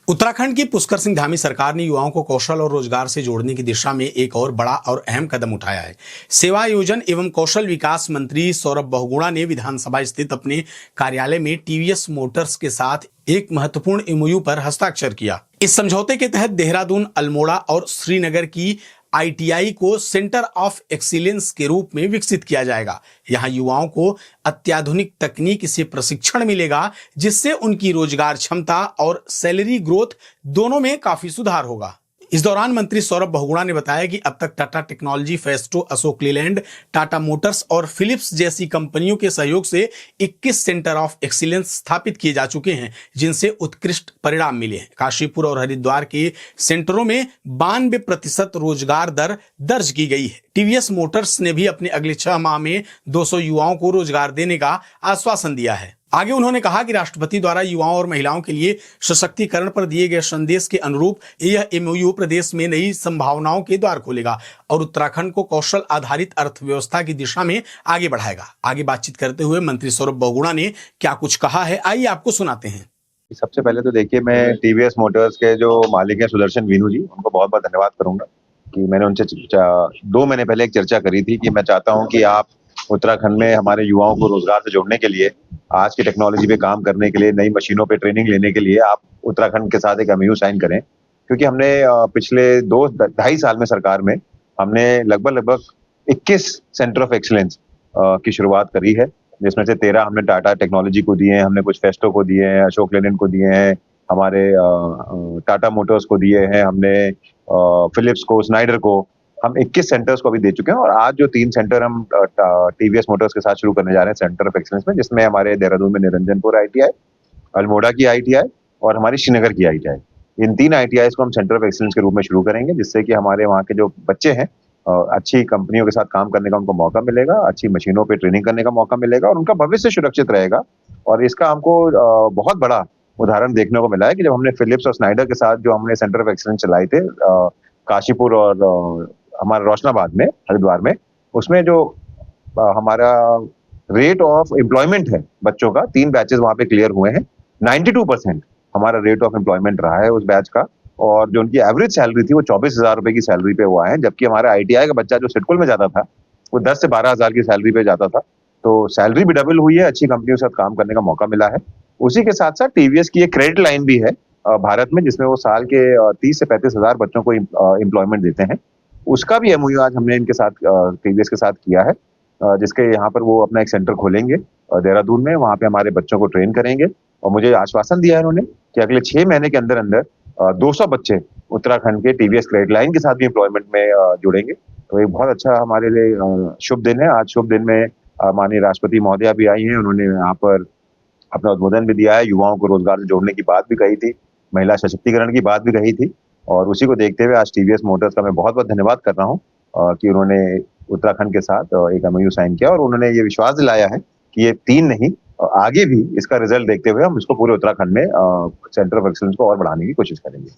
उत्तराखंड की पुष्कर सिंह धामी सरकार ने युवाओं को कौशल और रोजगार से जोड़ने की दिशा में एक और बड़ा और अहम कदम उठाया है। सेवा योजन एवं कौशल विकास मंत्री सौरभ बहुगुणा ने विधानसभा स्थित अपने कार्यालय में टीवीएस मोटर्स के साथ एक महत्वपूर्ण एमओयू पर हस्ताक्षर किया। इस समझौते के तहत देहरादून, अल्मोड़ा और श्रीनगर की आईटीआई को सेंटर ऑफ एक्सीलेंस के रूप में विकसित किया जाएगा। यहां युवाओं को अत्याधुनिक तकनीक से प्रशिक्षण मिलेगा, जिससे उनकी रोजगार क्षमता और सैलरी ग्रोथ दोनों में काफी सुधार होगा। इस दौरान मंत्री सौरभ बहुगुणा ने बताया कि अब तक Tata technology, Festo, Ashok Leyland, Tata Motors और फिलिप्स जैसी कंपनियों के सहयोग से 21 सेंटर ऑफ एक्सीलेंस स्थापित किए जा चुके हैं, जिनसे उत्कृष्ट परिणाम मिले हैं। काशीपुर और हरिद्वार के सेंटरों में 92% रोजगार दर दर्ज की गई है। टीवीएस मोटर्स ने भी अपने अगले 6 माह में 200 युवाओं को रोजगार देने का आश्वासन दिया है। आगे उन्होंने कहा कि राष्ट्रपति द्वारा युवाओं और महिलाओं के लिए सशक्तिकरण पर दिए गए संदेश के अनुरूप यह एमओयू प्रदेश में नई संभावनाओं के द्वार खोलेगा और उत्तराखंड को कौशल आधारित अर्थव्यवस्था की दिशा में आगे बढ़ाएगा। आगे बातचीत करते हुए मंत्री सौरभ बहुगुणा ने क्या कुछ कहा है, आइए आपको सुनाते हैं। सबसे पहले तो देखिए, मैं टीवीएस मोटर्स के जो मालिक हैं सुदर्शन वीनू जी, उनको बहुत बहुत धन्यवाद करूंगा कि मैंने उनसे 2 महीने पहले एक चर्चा करी थी कि मैं चाहता हूं कि आप उत्तराखंड में हमारे युवाओं को रोजगार से जोड़ने के लिए, आज की टेक्नोलॉजी पे काम करने के लिए, नई मशीनों पे ट्रेनिंग लेने के लिए आप उत्तराखंड के साथ एक एमओयू साइन करें। क्योंकि हमने पिछले 2-2.5 साल में सरकार में हमने लगभग 21 सेंटर ऑफ एक्सीलेंस की शुरुआत करी है, जिसमें से 13 हमने टाटा टेक्नोलॉजी को दिए हैं, हमने कुछ फेस्टो को दिए हैं, अशोक लीलैंड को दिए हैं, हमारे टाटा मोटर्स को दिए हैं, हमने फिलिप्स को, स्नाइडर को, हम 21 सेंटर्स को अभी दे चुके हैं। और आज जो 3 सेंटर हम टीवीएस मोटर्स के साथ शुरू करने जा रहे हैं सेंटर ऑफ एक्सीलेंस में, जिसमें हमारे देहरादून में निरंजनपुर आईटीआई, अल्मोड़ा की आईटीआई और हमारी श्रीनगर की आईटीआई, इन 3 आईटीआई को हम सेंटर ऑफ एक्सीलेंस के रूप में शुरू करेंगे, जिससे कि हमारे वहाँ के जो बच्चे हैं अच्छी कंपनियों के साथ काम करने का उनको मौका मिलेगा, अच्छी मशीनों पे ट्रेनिंग करने का मौका मिलेगा और उनका भविष्य सुरक्षित रहेगा। और इसका हमको बहुत बड़ा उदाहरण देखने को मिला है कि जब हमने फिलिप्स और स्नाइडर के साथ जो हमने सेंटर ऑफ एक्सीलेंस चलाए थे काशीपुर और हमारे रोशनाबाद में, हरिद्वार में, उसमें जो हमारा रेट ऑफ एम्प्लॉयमेंट है बच्चों का, 3 बैचेस वहाँ पे क्लियर हुए हैं, 92% हमारा रेट ऑफ एम्प्लॉयमेंट रहा है उस बैच का। और जो उनकी एवरेज सैलरी थी वो 24,000 रुपए की सैलरी पे हुआ है, जबकि हमारा आईटीआई का बच्चा जो सिडकुल में जाता था वो 10 से 12,000 की सैलरी पे जाता था। तो सैलरी भी डबल हुई है, अच्छी कंपनियों के साथ काम करने का मौका मिला है। उसी के साथ साथ टीवीएस की एक क्रेडिट लाइन भी है भारत में, जिसमें वो साल के 30 से 35,000 बच्चों को एम्प्लॉयमेंट देते हैं। उसका भी एमओयू आज हमने इनके साथ टीवीएस के साथ किया है, जिसके यहाँ पर वो अपना एक सेंटर खोलेंगे देहरादून में, वहाँ पे हमारे बच्चों को ट्रेन करेंगे। और मुझे आश्वासन दिया है उन्होंने कि अगले 6 महीने के अंदर अंदर 200 बच्चे उत्तराखंड के टीवीएस क्रेडिट लाइन के साथ भी एम्प्लॉयमेंट में जुड़ेंगे। तो एक बहुत अच्छा हमारे लिए शुभ दिन है। आज शुभ दिन में माननीय राष्ट्रपति महोदया भी आई हैं, उन्होंने यहाँ पर अपना उद्बोधन भी दिया है, युवाओं को रोजगार से जोड़ने की बात भी कही थी, महिला सशक्तिकरण की बात भी कही थी। और उसी को देखते हुए आज टीवीएस मोटर्स का मैं बहुत बहुत धन्यवाद कर रहा हूँ कि उन्होंने उत्तराखंड के साथ एक एमओयू साइन किया और उन्होंने ये विश्वास दिलाया है कि ये 3 नहीं, आगे भी इसका रिजल्ट देखते हुए हम इसको पूरे उत्तराखंड में सेंटर ऑफ एक्सीलेंस को और बढ़ाने की कोशिश करेंगे।